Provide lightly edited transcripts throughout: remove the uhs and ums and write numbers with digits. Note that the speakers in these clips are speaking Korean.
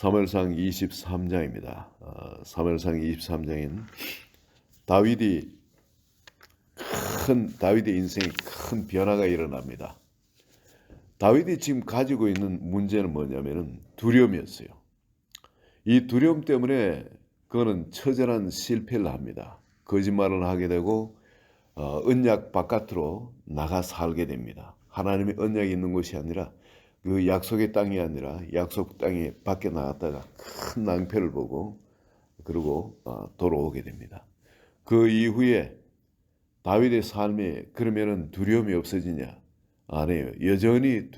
사무엘상 23장입니다. 사무엘상 23장인 다윗의 인생에 큰 변화가 일어납니다. 다윗이 지금 가지고 있는 문제는 뭐냐면은 두려움이었어요. 이 두려움 때문에 그는 처절한 실패를 합니다. 거짓말을 하게 되고 언약 바깥으로 나가 살게 됩니다. 하나님의 언약이 있는 곳이 아니라 그 약속의 땅이 아니라 약속 땅에 밖에 나갔다가 큰 낭패를 보고 그리고 돌아오게 됩니다. 그 이후에 다윗의 삶이 그러면은 두려움이 없어지냐? 아니에요. 여전히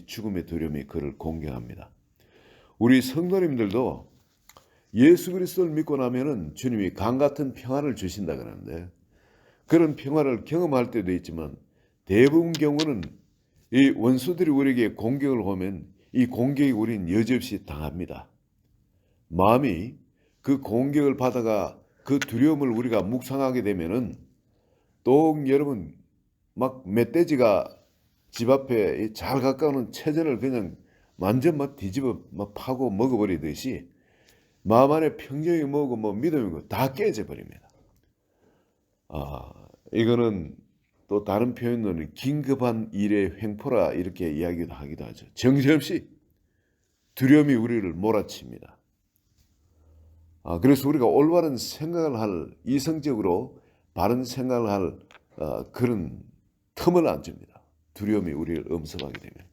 죽음의 두려움이 그를 공경합니다. 우리 성도님들도 예수 그리스도를 믿고 나면은 주님이 강 같은 평안을 주신다 그러는데 그런 평화를 경험할 때도 있지만 대부분 경우는 이 원수들이 우리에게 공격을 하면 이 공격이 우리는 여지없이 당합니다. 마음이 그 공격을 받아가 그 두려움을 우리가 묵상하게 되면은 또 여러분 막 멧돼지가 집 앞에 잘 가까운 채전을 그냥 완전 막 뒤집어 막 파고 먹어버리듯이 마음 안에 평정이 뭐고 뭐 믿음이고 다 깨져 버립니다. 이거는 또 다른 표현으로는 긴급한 일의 횡포라 이렇게 이야기도 하기도 하죠. 정신없이 두려움이 우리를 몰아칩니다. 그래서 우리가 올바른 생각을 할, 이성적으로 바른 생각을 할 그런 틈을 안 줍니다. 두려움이 우리를 엄습하게 되면.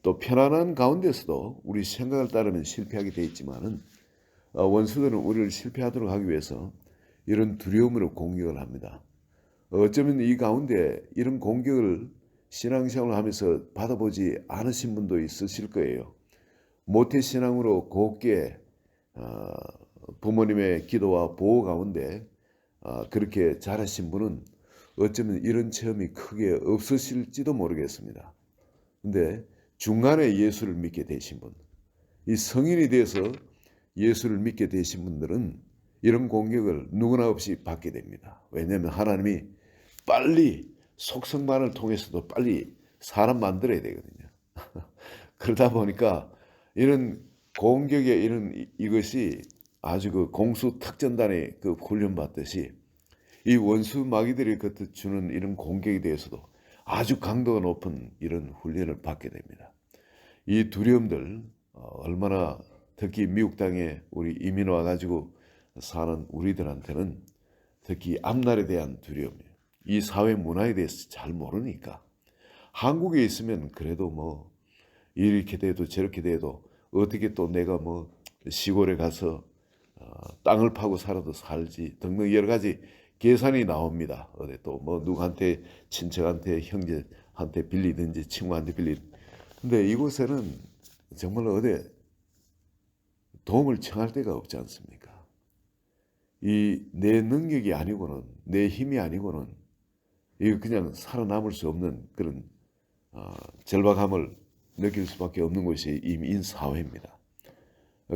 또 편안한 가운데서도 우리 생각을 따르면 실패하게 돼 있지만은 원수들은 우리를 실패하도록 하기 위해서 이런 두려움으로 공격을 합니다. 어쩌면 이 가운데 이런 공격을 신앙생활을 하면서 받아보지 않으신 분도 있으실 거예요. 모태신앙으로 곱게 부모님의 기도와 보호 가운데 그렇게 자라신 분은 어쩌면 이런 체험이 크게 없으실지도 모르겠습니다. 근데 중간에 예수를 믿게 되신 분, 이 성인이 돼서 예수를 믿게 되신 분들은 이런 공격을 누구나 없이 받게 됩니다. 왜냐하면 하나님이 빨리 속성만을 통해서도 빨리 사람 만들어야 되거든요. 그러다 보니까 이런 공격의 이것이 아주 그 공수 특전단의 그 훈련 받듯이 이 원수 마귀들이 그때 주는 이런 공격에 대해서도 아주 강도가 높은 이런 훈련을 받게 됩니다. 이 두려움들 얼마나 특히 미국 땅에 우리 이민 와가지고 사는 우리들한테는 특히 앞날에 대한 두려움이에요. 이 사회 문화에 대해서 잘 모르니까 한국에 있으면 그래도 뭐 이렇게 돼도 저렇게 돼도 어떻게 또 내가 뭐 시골에 가서 땅을 파고 살아도 살지 등등 여러 가지 계산이 나옵니다. 어디 또 뭐 누구한테 친척한테 형제한테 빌리든지 친구한테 근데 이곳에는 정말로 어디 도움을 청할 데가 없지 않습니까? 이 내 능력이 아니고는 내 힘이 아니고는 이거 그냥 살아남을 수 없는 그런 절박함을 느낄 수밖에 없는 것이 이민 사회입니다.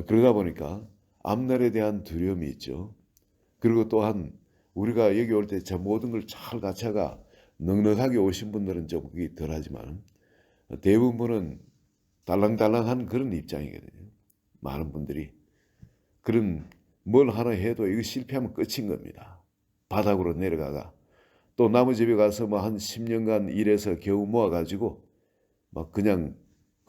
그러다 보니까 앞날에 대한 두려움이 있죠. 그리고 또한 우리가 여기 올 때 저 모든 걸 잘 갖춰가 넉넉하게 오신 분들은 좀 그게 덜하지만 대부분은 달랑달랑한 그런 입장이거든요. 많은 분들이 그런 뭘 하나 해도 이거 실패하면 끝인 겁니다. 바닥으로 내려가가 또 남의 집에 가서 뭐 한 10년간 일해서 겨우 모아가지고 막 그냥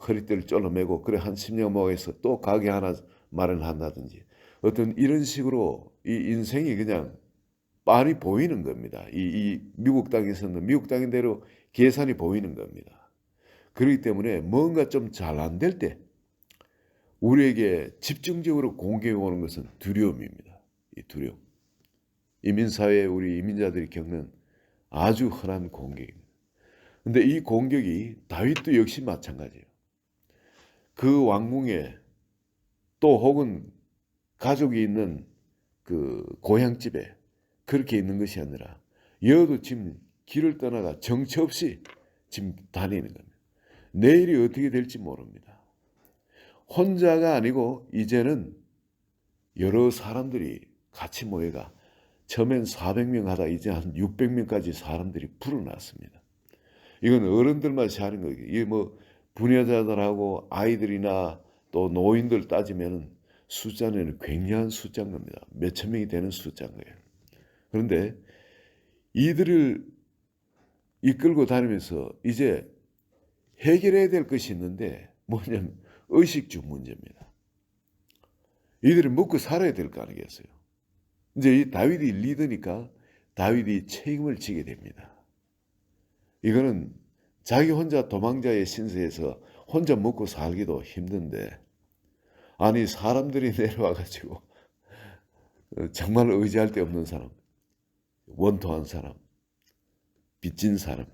허리띠를 졸라매고 그래 한 10년 모아서 또 가게 하나 마련한다든지 어떤 이런 식으로 이 인생이 그냥 빤히 보이는 겁니다. 이 미국 땅에서는 미국 땅인대로 계산이 보이는 겁니다. 그렇기 때문에 뭔가 좀 잘 안 될 때 우리에게 집중적으로 공격이 오는 것은 두려움입니다. 이 두려움. 이민사회에 우리 이민자들이 겪는 아주 흔한 공격입니다. 근데 이 공격이 다윗도 역시 마찬가지예요. 그 왕궁에 또 혹은 가족이 있는 그 고향집에 그렇게 있는 것이 아니라 여도 지금 길을 떠나가 정처 없이 지금 다니는 겁니다. 내일이 어떻게 될지 모릅니다. 혼자가 아니고 이제는 여러 사람들이 같이 모여가 처음엔 400명 하다 이제 한 600명까지 사람들이 불어났습니다. 이건 어른들만 하는 거예요. 이게 뭐 부녀자들하고 아이들이나 또 노인들 따지면 숫자는 굉장한 숫자인 겁니다. 몇천 명이 되는 숫자인 거예요. 그런데 이들을 이끌고 다니면서 이제 해결해야 될 것이 있는데 뭐냐면 의식주 문제입니다. 이들이 먹고 살아야 될 거 아니겠어요. 이제 이 다윗이 리더니까 다윗이 책임을 지게 됩니다. 이거는 자기 혼자 도망자의 신세에서 혼자 먹고 살기도 힘든데 아니 사람들이 내려와 가지고 정말 의지할 데 없는 사람, 원통한 사람, 빚진 사람,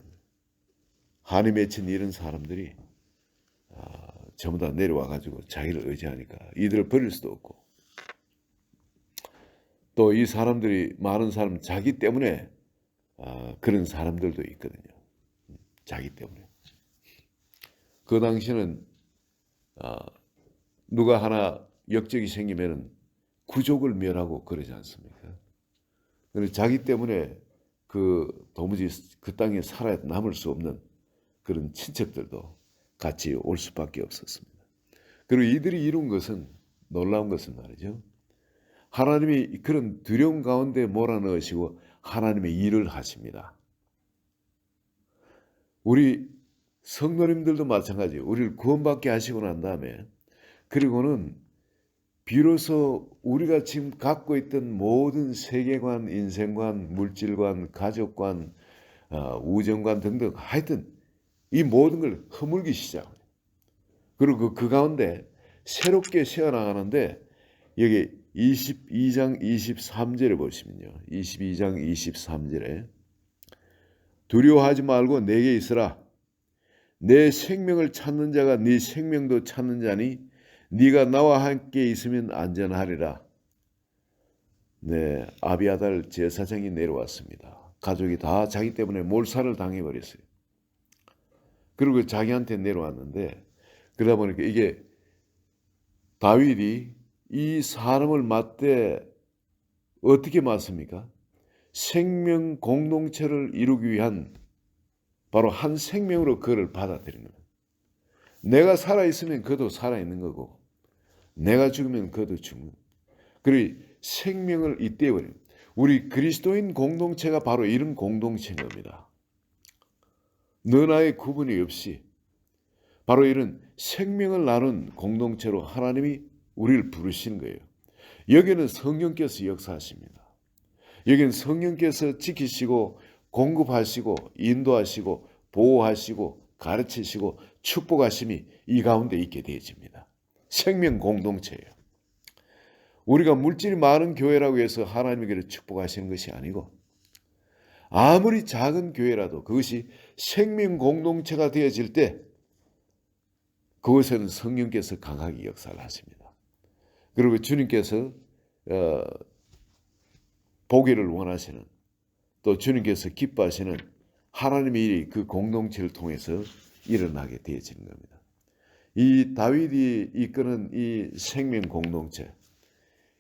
한이 맺힌 이런 사람들이 전부 다 내려와 가지고 자기를 의지하니까 이들을 버릴 수도 없고 또 이 사람들이 많은 사람 자기 때문에 그런 사람들도 있거든요. 자기 때문에. 그 당시는 누가 하나 역적이 생기면은 구족을 멸하고 그러지 않습니까? 그래서 자기 때문에 도무지 그 땅에 살아남을 수 없는 그런 친척들도 같이 올 수밖에 없었습니다. 그리고 이들이 이룬 것은 놀라운 것은 말이죠. 하나님이 그런 두려움 가운데 몰아넣으시고 하나님의 일을 하십니다. 우리 성도님들도 마찬가지예요. 우리를 구원받게 하시고 난 다음에 그리고는 비로소 우리가 지금 갖고 있던 모든 세계관, 인생관, 물질관, 가족관, 우정관 등등 하여튼 이 모든 걸 허물기 시작해요. 그리고 그 가운데 새롭게 세어나가는데 여기 22장 23절에 보시면요. 22장 23절에 두려워하지 말고 내게 있으라. 내 생명을 찾는 자가 네 생명도 찾는 자니 네가 나와 함께 있으면 안전하리라. 네, 아비아달 제사장이 내려왔습니다. 가족이 다 자기 때문에 몰살을 당해버렸어요. 그리고 자기한테 내려왔는데 그러다 보니까 이게 다윗이 이 사람을 맞대 어떻게 맞습니까? 생명 공동체를 이루기 위한 바로 한 생명으로 그를 받아들이는 거예요. 내가 살아있으면 그도 살아있는 거고 내가 죽으면 그도 죽는 거예요. 그리고 생명을 잇대버려요. 우리 그리스도인 공동체가 바로 이런 공동체인 겁니다. 너나의 구분이 없이 바로 이런 생명을 나눈 공동체로 하나님이 우리를 부르시는 거예요. 여기는 성령께서 역사하십니다. 여기는 성령께서 지키시고 공급하시고 인도하시고 보호하시고 가르치시고 축복하심이 이 가운데 있게 되어집니다. 생명 공동체예요. 우리가 물질이 많은 교회라고 해서 하나님께서 축복하시는 것이 아니고 아무리 작은 교회라도 그것이 생명 공동체가 되어질 때 그곳에는 성령께서 강하게 역사를 하십니다. 그리고 주님께서 보기를 원하시는 또 주님께서 기뻐하시는 하나님의 일이 그 공동체를 통해서 일어나게 되어지는 겁니다. 이 다윗이 이끄는 이 생명 공동체,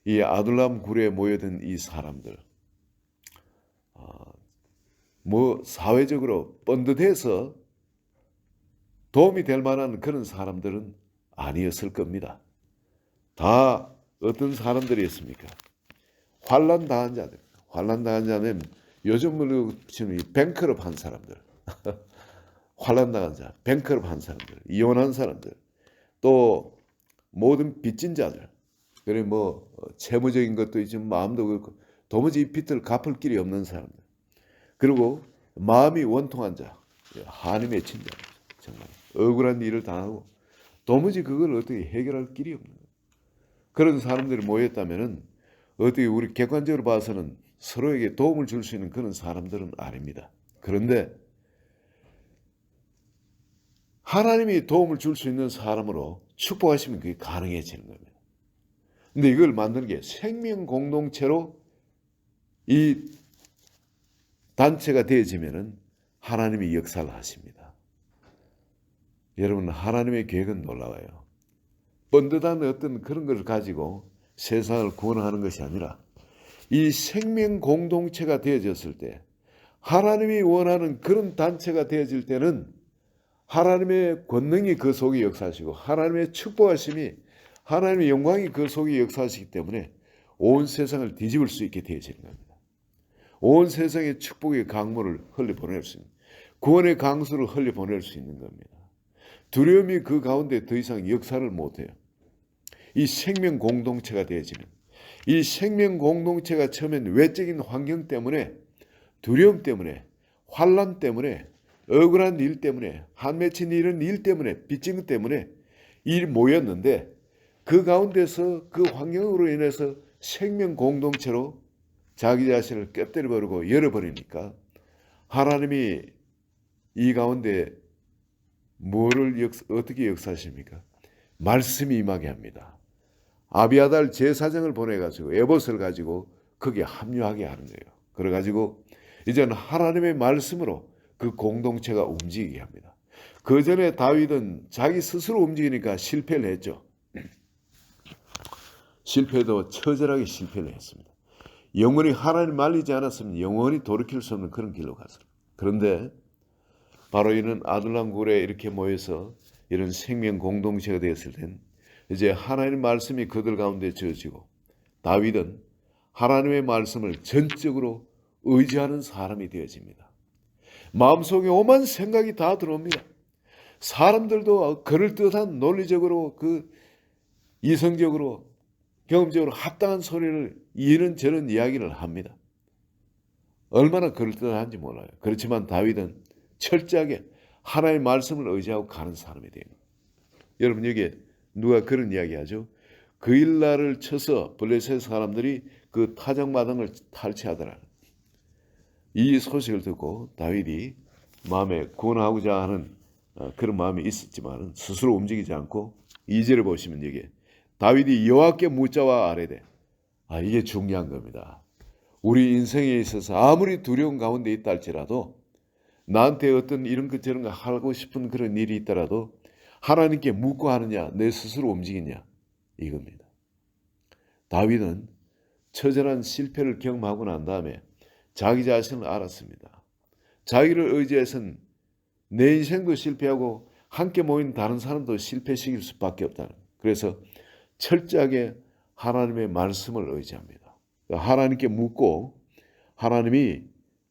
이 아둘람 굴에 모여든 이 사람들, 사회적으로 뻔듯해서 도움이 될 만한 그런 사람들은 아니었을 겁니다. 다 어떤 사람들이었습니까? 환난 당한 자들. 환난 당한 자는 요즘으로 치면 뱅크럽 한 사람들. 환난 당한 자, 뱅크럽 한 사람들, 이혼한 사람들, 또 모든 빚진 자들. 그래 채무적인 것도 있지만 마음도 그렇고 도무지 이 빚을 갚을 길이 없는 사람들. 그리고 마음이 원통한 자, 한이 맺힌 자. 정말 억울한 일을 당하고 도무지 그걸 어떻게 해결할 길이 없는 거예요. 그런 사람들이 모였다면은 어떻게 우리 객관적으로 봐서는 서로에게 도움을 줄 수 있는 그런 사람들은 아닙니다. 그런데 하나님이 도움을 줄 수 있는 사람으로 축복하시면 그게 가능해지는 겁니다. 근데 이걸 만드는 게 생명 공동체로 이 단체가 되어지면은 하나님이 역사를 하십니다. 여러분, 하나님의 계획은 놀라워요. 뻔듯한 어떤 그런 것을 가지고 세상을 구원하는 것이 아니라 이 생명 공동체가 되어졌을 때 하나님이 원하는 그런 단체가 되어질 때는 하나님의 권능이 그 속에 역사하시고 하나님의 축복하심이 하나님의 영광이 그 속에 역사하시기 때문에 온 세상을 뒤집을 수 있게 되어지는 겁니다. 온 세상의 축복의 강물을 흘려보낼 수 있는, 구원의 강수를 흘려보낼 수 있는 겁니다. 두려움이 그 가운데 더 이상 역사를 못해요. 이 생명 공동체가 되어지면, 이 생명 공동체가 처음엔 외적인 환경 때문에, 두려움 때문에, 환난 때문에, 억울한 일 때문에, 한 맺힌 이런 일 때문에, 빚진 것 때문에 일이 모였는데, 그 가운데서 그 환경으로 인해서 생명 공동체로 자기 자신을 깨뜨려버리고 열어버리니까 하나님이 이 가운데 뭐를 어떻게 역사하십니까? 말씀이 임하게 합니다. 아비아달 제사장을 보내가지고 에봇을 가지고 거기에 합류하게 하는 거예요. 그래가지고 이제는 하나님의 말씀으로 그 공동체가 움직이게 합니다. 그 전에 다윗은 자기 스스로 움직이니까 실패를 했죠. 실패도 처절하게 실패를 했습니다. 영원히 하나님 말리지 않았으면 영원히 돌이킬 수 없는 그런 길로 갔어요. 그런데 바로 이런 아둘람 굴에 이렇게 모여서 이런 생명 공동체가 되었을 땐 이제 하나님의 말씀이 그들 가운데 지어지고 다윗은 하나님의 말씀을 전적으로 의지하는 사람이 되어집니다. 마음속에 오만 생각이 다 들어옵니다. 사람들도 그럴듯한 논리적으로 그 이성적으로 경험적으로 합당한 소리를 이런저런 이야기를 합니다. 얼마나 그럴듯한지 몰라요. 그렇지만 다윗은 철저하게 하나님의 말씀을 의지하고 가는 사람이 됩니다. 여러분 여기에 누가 그런 이야기하죠? 그일날을 쳐서 블레셋 사람들이 그 타작마당을 탈취하더라. 이 소식을 듣고 다윗이 마음에 구원하고자 하는 그런 마음이 있었지만 스스로 움직이지 않고 2절을 보시면 여기에 다윗이 여호와께 묻자와 아뢰되, 이게 중요한 겁니다. 우리 인생에 있어서 아무리 두려운 가운데 있다 할지라도 나한테 어떤 이런 것 저런 거 하고 싶은 그런 일이 있더라도 하나님께 묻고 하느냐 내 스스로 움직이냐 이겁니다. 다윗은 처절한 실패를 경험하고 난 다음에 자기 자신을 알았습니다. 자기를 의지해서는 내 인생도 실패하고 함께 모인 다른 사람도 실패시킬 수밖에 없다는 거예요. 그래서 철저하게 하나님의 말씀을 의지합니다. 하나님께 묻고 하나님이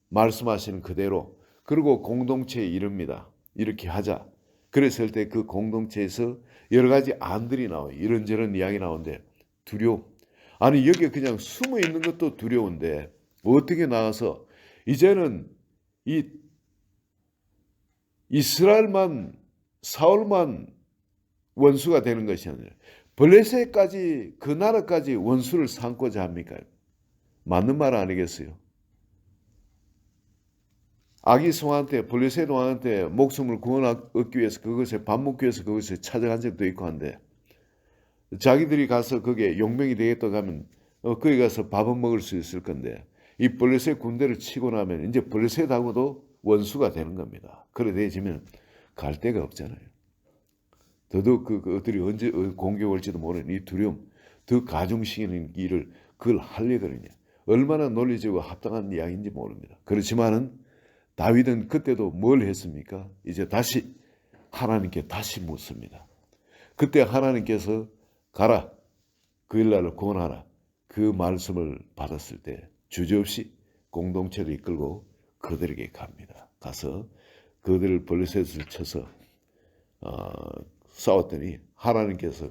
말씀하시는 그대로 그리고 공동체에 이릅니다. 이렇게 하자. 그랬을 때 그 공동체에서 여러 가지 안들이 나와요. 이런저런 이야기 나오는데 두려움. 아니 여기에 그냥 숨어 있는 것도 두려운데 어떻게 나가서 이제는 이 이스라엘만 사울만 원수가 되는 것이 아니라 블레셋까지 그 나라까지 원수를 삼고자 합니까? 맞는 말 아니겠어요? 아기스 왕한테 블레셋 왕한테 목숨을 구원하기 위해서 그것에 밥 먹기 위해서 그것에 찾아간 적도 있고 한데 자기들이 가서 거기에 용병이 되겠다고 하면 거기 가서 밥은 먹을 수 있을 건데 이 블레셋 군대를 치고 나면 이제 블레셋하고도 원수가 되는 겁니다. 그래 되지면 갈 데가 없잖아요. 더더욱 그들이 언제 공격 올지도 모르는 이 두려움, 더 가중시키는 일을 그걸 하려거든요. 얼마나 논리적이고 합당한 이야기인지 모릅니다. 그렇지만은 다윗은 그때도 뭘 했습니까? 이제 다시 하나님께 다시 묻습니다. 그때 하나님께서 가라, 그 일날을 구원하라. 그 말씀을 받았을 때 주저없이 공동체를 이끌고 그들에게 갑니다. 가서 그들을 블레셋을 쳐서 싸웠더니 하나님께서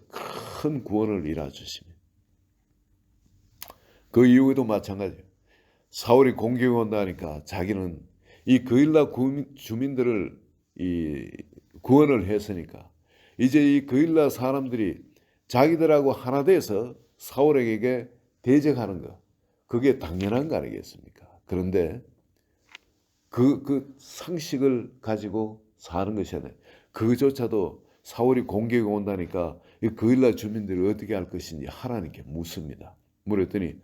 큰 구원을 이루어주십니다. 그 이후에도 마찬가지예요. 사울이 공격이 온다니까 자기는 이 그일라 주민들을 구원을 했으니까 이제 이 그일라 사람들이 자기들하고 하나 돼서 사울에게 대적하는 것, 그게 당연한 거 아니겠습니까? 그런데 그 상식을 가지고 사는 것이 아니라 그조차도 사울이 공격이 온다니까 이 그일라 주민들이 어떻게 할 것인지 하나님께 묻습니다. 물었더니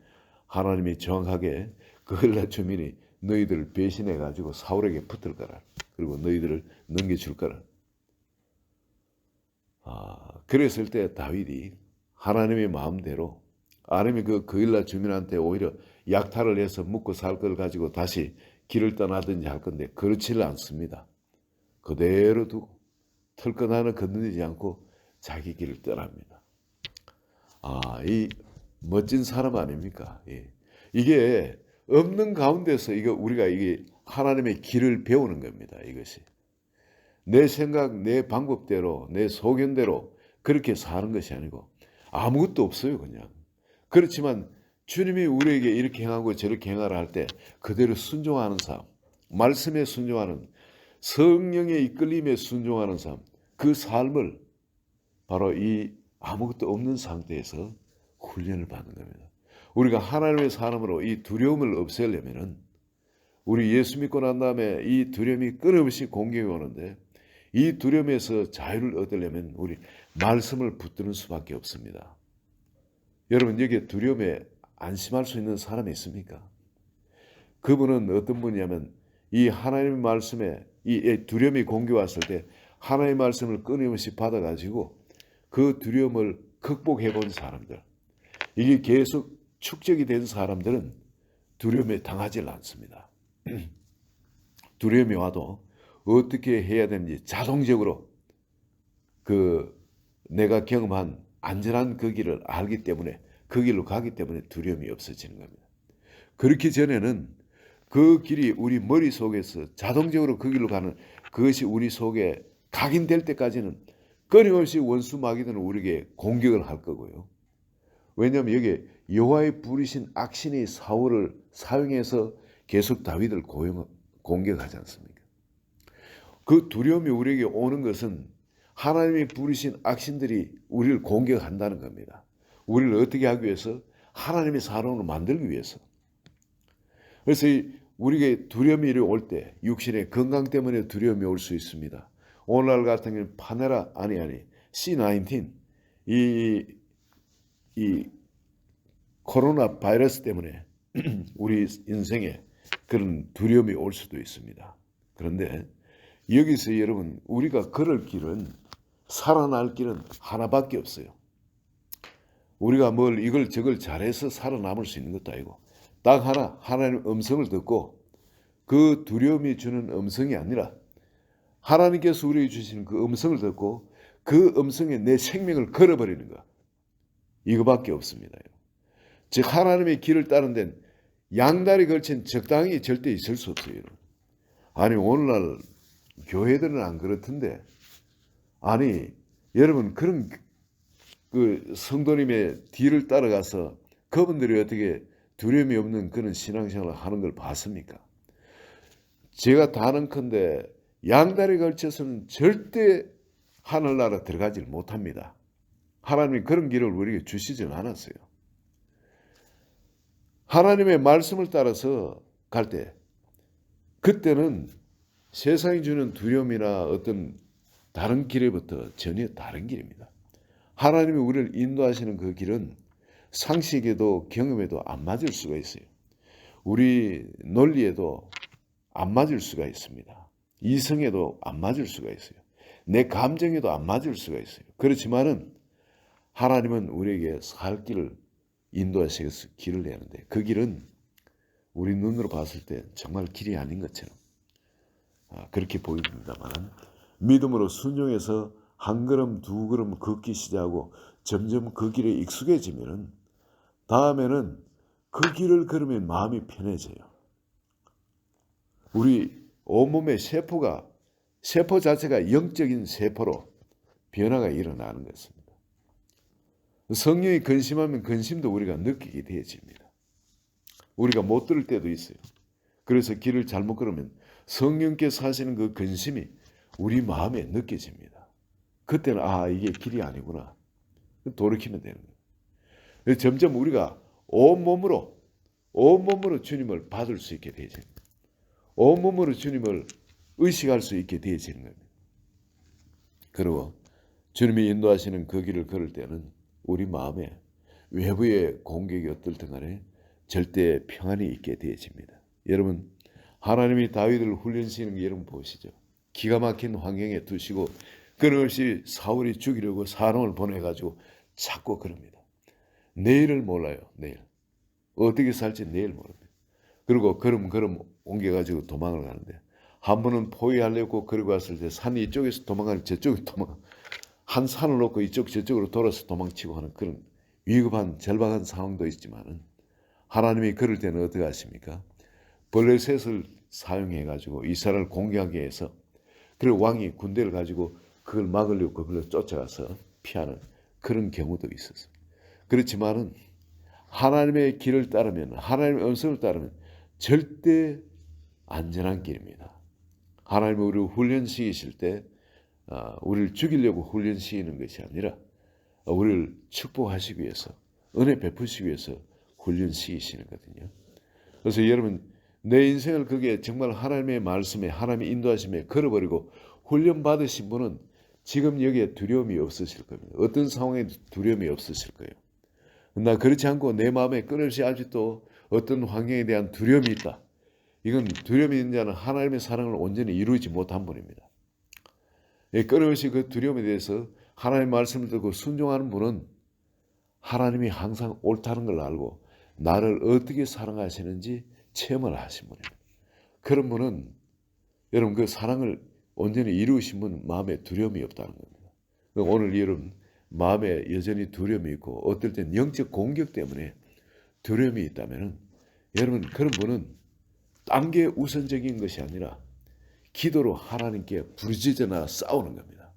하나님이 정확하게 그일라 주민이 너희들을 배신해가지고 사울에게 붙을 거라. 그리고 너희들을 넘겨줄 거라. 그랬을 때 다윗이 하나님의 마음대로 하나님이 그 그일라 주민한테 오히려 약탈을 해서 묵고 살 걸 가지고 다시 길을 떠나든지 할 건데 그렇지를 않습니다. 그대로 두고 털끝 하나 건드리지 않고 자기 길을 떠납니다. 이 멋진 사람 아닙니까? 예. 이게 없는 가운데서 우리가 이게 하나님의 길을 배우는 겁니다. 이것이 내 생각, 내 방법대로, 내 소견대로 그렇게 사는 것이 아니고 아무것도 없어요, 그냥. 그렇지만 주님이 우리에게 이렇게 행하고 저렇게 행하라 할 때 그대로 순종하는 삶, 말씀에 순종하는, 성령의 이끌림에 순종하는 삶, 그 삶을 바로 이 아무것도 없는 상태에서 훈련을 받는 겁니다. 우리가 하나님의 사람으로 이 두려움을 없애려면은 우리 예수 믿고 난 다음에 이 두려움이 끊임없이 공격이 오는데 이 두려움에서 자유를 얻으려면 우리 말씀을 붙드는 수밖에 없습니다. 여러분 여기에 두려움에 안심할 수 있는 사람이 있습니까? 그분은 어떤 분이냐면 이 하나님의 말씀에 이 두려움이 공격 왔을 때 하나님의 말씀을 끊임없이 받아가지고 그 두려움을 극복해 본 사람들, 이게 계속 축적이 된 사람들은 두려움에 당하지 않습니다. 두려움이 와도 어떻게 해야 되는지 자동적으로 내가 경험한 안전한 그 길을 알기 때문에 그 길로 가기 때문에 두려움이 없어지는 겁니다. 그렇기 전에는 그 길이 우리 머릿속에서 자동적으로 그 길로 가는 그것이 우리 속에 각인될 때까지는 끊임없이 원수 마귀들은 우리에게 공격을 할 거고요. 왜냐하면 여기에 여호와의 부르신 악신이 사울을 사용해서 계속 다윗을 공격하지 않습니까? 그 두려움이 우리에게 오는 것은 하나님이 부르신 악신들이 우리를 공격한다는 겁니다. 우리를 어떻게 하기 위해서? 하나님의 사람으로 만들기 위해서. 그래서 우리에게 두려움이 올 때 육신의 건강 때문에 두려움이 올 수 있습니다. 오늘날 같은 경우는 파네라 C19 이 코로나 바이러스 때문에 우리 인생에 그런 두려움이 올 수도 있습니다. 그런데 여기서 여러분 우리가 걸을 길은 살아날 길은 하나밖에 없어요. 우리가 이걸 저걸 잘해서 살아남을 수 있는 것도 아니고 딱 하나 하나님의 음성을 듣고 그 두려움이 주는 음성이 아니라 하나님께서 우리에게 주시는 그 음성을 듣고 그 음성에 내 생명을 걸어버리는 것, 이거밖에 없습니다. 즉 하나님의 길을 따른 데는 양다리 걸친 적당히 절대 있을 수 없어요. 아니 오늘날 교회들은 안 그렇던데 아니 여러분 그런 그 성도님의 뒤를 따라가서 그분들이 어떻게 두려움이 없는 그런 신앙생활을 하는 걸 봤습니까? 제가 다는컨대 양다리 걸쳐서는 절대 하늘나라 들어가지 못합니다. 하나님이 그런 길을 우리에게 주시진 않았어요. 하나님의 말씀을 따라서 갈 때 그때는 세상이 주는 두려움이나 어떤 다른 길에부터 전혀 다른 길입니다. 하나님이 우리를 인도하시는 그 길은 상식에도 경험에도 안 맞을 수가 있어요. 우리 논리에도 안 맞을 수가 있습니다. 이성에도 안 맞을 수가 있어요. 내 감정에도 안 맞을 수가 있어요. 그렇지만은 하나님은 우리에게 살 길을 인도하셔서 길을 내는데 그 길은 우리 눈으로 봤을 때 정말 길이 아닌 것처럼 그렇게 보입니다만 믿음으로 순종해서 한 걸음 두 걸음 걷기 시작하고 점점 그 길에 익숙해지면은 다음에는 그 길을 걸으면 마음이 편해져요. 우리 온몸의 세포 자체가 영적인 세포로 변화가 일어나는 것입니다. 성령이 근심하면 근심도 우리가 느끼게 되어집니다. 우리가 못 들을 때도 있어요. 그래서 길을 잘못 걸으면 성령께서 하시는 그 근심이 우리 마음에 느껴집니다. 그때는 이게 길이 아니구나. 돌이키면 되는 거예요. 점점 우리가 온몸으로 주님을 받을 수 있게 되어집니다. 온몸으로 주님을 의식할 수 있게 되어지는 겁니다. 그리고 주님이 인도하시는 그 길을 걸을 때는 우리 마음에 외부의 공격이 어떨든 간에 절대 평안이 있게 되어집니다. 여러분 하나님이 다윗을 훈련시키는 게 여러분 보시죠. 기가 막힌 환경에 두시고 끊임없이 사울이 죽이려고 사람을 보내가지고 찾고 그럽니다. 내일을 몰라요. 내일 어떻게 살지 내일 모릅니다. 그리고 걸음 옮겨가지고 도망을 가는데 한 번은 포위하려고 그러고 왔을 때 산 이쪽에서 도망가는 저쪽에 한 산을 놓고 저쪽으로 돌아서 도망치고 하는 그런 위급한 절박한 상황도 있지만은 하나님이 그럴 때는 어떻게 하십니까? 블레셋을 사용해 가지고 이스라엘을 공격하게 해서 그리고 왕이 군대를 가지고 그걸 막으려고 그걸로 쫓아가서 피하는 그런 경우도 있었어요. 그렇지만은 하나님의 길을 따르면 하나님의 음성을 따르면 절대 안전한 길입니다. 하나님이 우리를 훈련시키실 때 우리를 죽이려고 훈련시키는 것이 아니라 우리를 축복하시기 위해서 은혜 베푸시기 위해서 훈련시키시는 거거든요. 그래서 여러분 내 인생을 그게 정말 하나님의 말씀에 하나님의 인도하심에 걸어버리고 훈련받으신 분은 지금 여기에 두려움이 없으실 겁니다. 어떤 상황에도 두려움이 없으실 거예요. 나 그렇지 않고 내 마음에 끊임없이 아직도 어떤 환경에 대한 두려움이 있다. 이건 두려움이 있는 자는 하나님의 사랑을 온전히 이루지 못한 분입니다. 끊임없이 그 두려움에 대해서 하나님의 말씀을 듣고 순종하는 분은 하나님이 항상 옳다는 걸 알고 나를 어떻게 사랑하시는지 체험을 하신 분입니다. 그런 분은 여러분 그 사랑을 온전히 이루신 분은 마음에 두려움이 없다는 겁니다. 오늘 여러분 마음에 여전히 두려움이 있고 어떨 땐 영적 공격 때문에 두려움이 있다면 여러분 그런 분은 딴 게 우선적인 것이 아니라 기도로 하나님께 부르짖어나 싸우는 겁니다.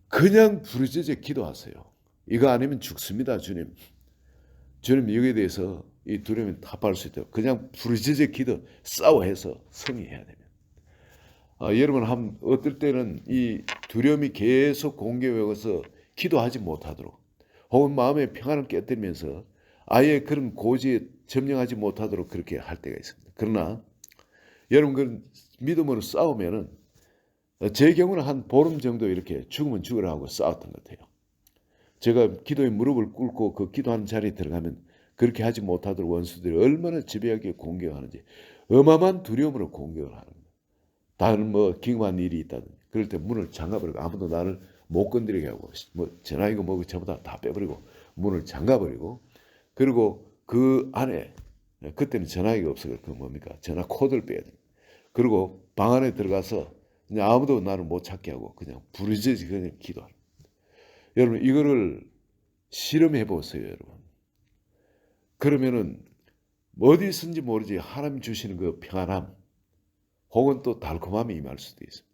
그냥 부르짖어 기도하세요. 이거 아니면 죽습니다. 주님 여기에 대해서 이 두려움이 타파할 수 있도록 그냥 부르짖어 기도 싸워해서 승리해야 됩니다. 여러분 어떨 때는 이 두려움이 계속 공격해 와서 기도하지 못하도록 혹은 마음의 평안을 깨뜨리면서 아예 그런 고지에 점령하지 못하도록 그렇게 할 때가 있습니다. 그러나 여러분 그 믿음으로 싸우면은 제 경우는 한 보름 정도 이렇게 죽으면 죽으라 하고 싸웠던 것 같아요. 제가 기도에 무릎을 꿇고 그 기도하는 자리에 들어가면 그렇게 하지 못하도록 원수들이 얼마나 지배하게 공격하는지 어마어마한 두려움으로 공격을 하는 거예요. 다른 뭐 긴급한 일이 있다든지 그럴 때 문을 잠가버리고 아무도 나를 못 건드리게 하고 뭐 전화기고 뭐고 전부 다 빼버리고 문을 잠가버리고 그리고 그 안에 그때는 전화기가 없어요. 그 뭡니까 전화 코드를 빼야 돼요. 그리고 방 안에 들어가서 그냥 아무도 나를 못 찾게 하고 그냥 부르짖어 그냥 기도하는. 여러분 이거를 실험해 보세요, 여러분. 그러면은 어디선지 모르지 하나님 주시는 그 평안함 혹은 또 달콤함이 임할 수도 있어요.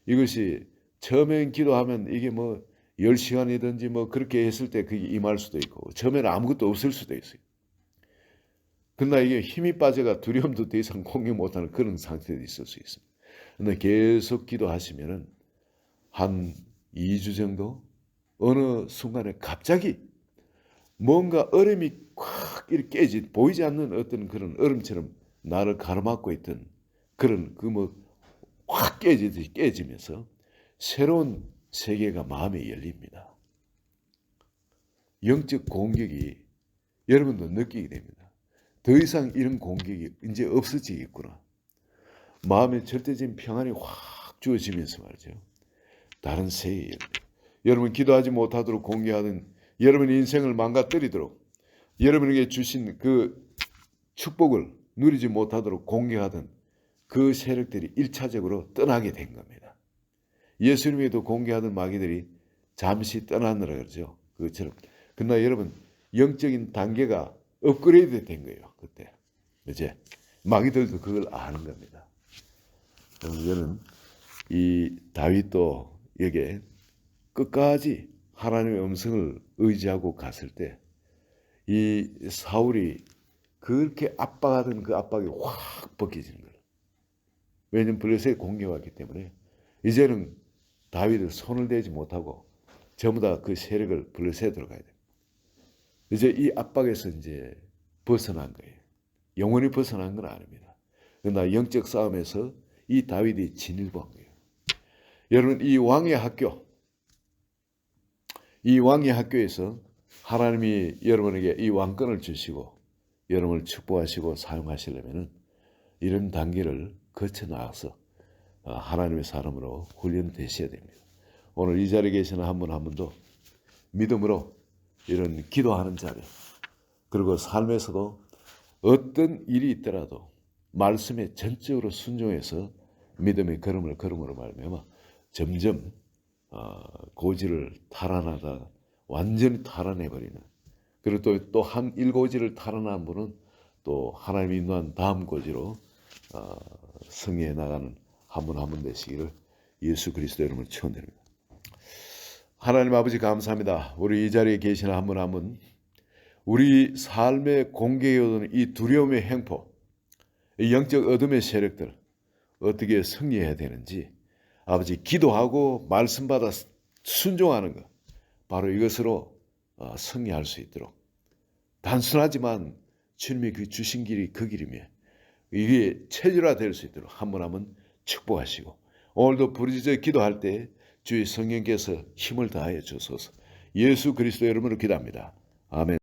이것이 처음엔 기도하면 이게 뭐 10시간이든지 뭐 그렇게 했을 때 그게 임할 수도 있고 처음에는 아무것도 없을 수도 있어요. 그러나 이게 힘이 빠져가 두려움도 더 이상 공격 못하는 그런 상태도 있을 수 있습니다. 그런데 계속 기도하시면은 한 2주 정도 어느 순간에 갑자기 뭔가 얼음이 콱 이렇게 보이지 않는 어떤 그런 얼음처럼 나를 가로막고 있던 그런 그 뭐 확 깨지듯이 깨지면서 새로운 세계가 마음에 열립니다. 영적 공격이 여러분도 느끼게 됩니다. 더 이상 이런 공격이 이제 없어지겠구나. 마음에 절대적인 평안이 확 주어지면서 말이죠. 다른 세계에 여러분 기도하지 못하도록 공격하던 여러분의 인생을 망가뜨리도록 여러분에게 주신 그 축복을 누리지 못하도록 공격하던 그 세력들이 1차적으로 떠나게 된 겁니다. 예수님에도 공격하던 마귀들이 잠시 떠나느라 그러죠. 그것처럼. 그러나 여러분 영적인 단계가 업그레이드 된 거예요. 그때. 이제 마귀들도 그걸 아는 겁니다. 저는 이 다윗도 여기에 끝까지 하나님의 음성을 의지하고 갔을 때 이 사울이 그렇게 압박하던 그 압박이 확 벗겨지는 거예요. 왜냐하면 블레셋이 공격했기 때문에 이제는 다윗을 손을 대지 못하고 전부 다 그 세력을 블레셋으로 가야 돼요. 이제 이 압박에서 이제 벗어난 거예요. 영원히 벗어난 건 아닙니다. 그러나 영적 싸움에서 이 다윗이 진일보한 거예요. 여러분 이 왕의 학교에서 하나님이 여러분에게 이 왕권을 주시고 여러분을 축복하시고 사용하시려면 이런 단계를 거쳐 나가서 하나님의 사람으로 훈련되셔야 됩니다. 오늘 이 자리에 계시는 한 분 한 분도 믿음으로 이런 기도하는 자리 그리고 삶에서도 어떤 일이 있더라도 말씀에 전적으로 순종해서 믿음의 걸음으로 말미암아 점점 고지를 탈환하다 완전히 탈환해버리는, 그리고 또 한 일고지를 탈환한 분은 또 하나님이 인도한 다음 고지로 승리해 나가는 한 분 한 분 되시기를 예수 그리스도 이름으로 축원드립니다. 하나님 아버지 감사합니다. 우리 이 자리에 계시는 한 분 한 분, 우리 삶의 공개에 오는 이 두려움의 행포, 이 영적 어둠의 세력들 어떻게 승리해야 되는지 아버지 기도하고 말씀 받아 순종하는 것, 바로 이것으로 승리할 수 있도록, 단순하지만 주님이 그 주신 길이 그 길이며 이게 체질화될 수 있도록 한 분 한 분 축복하시고, 오늘도 부르짖어 기도할 때 주의 성령께서 힘을 다하여 주소서. 예수 그리스도 이름으로 기도합니다. 아멘.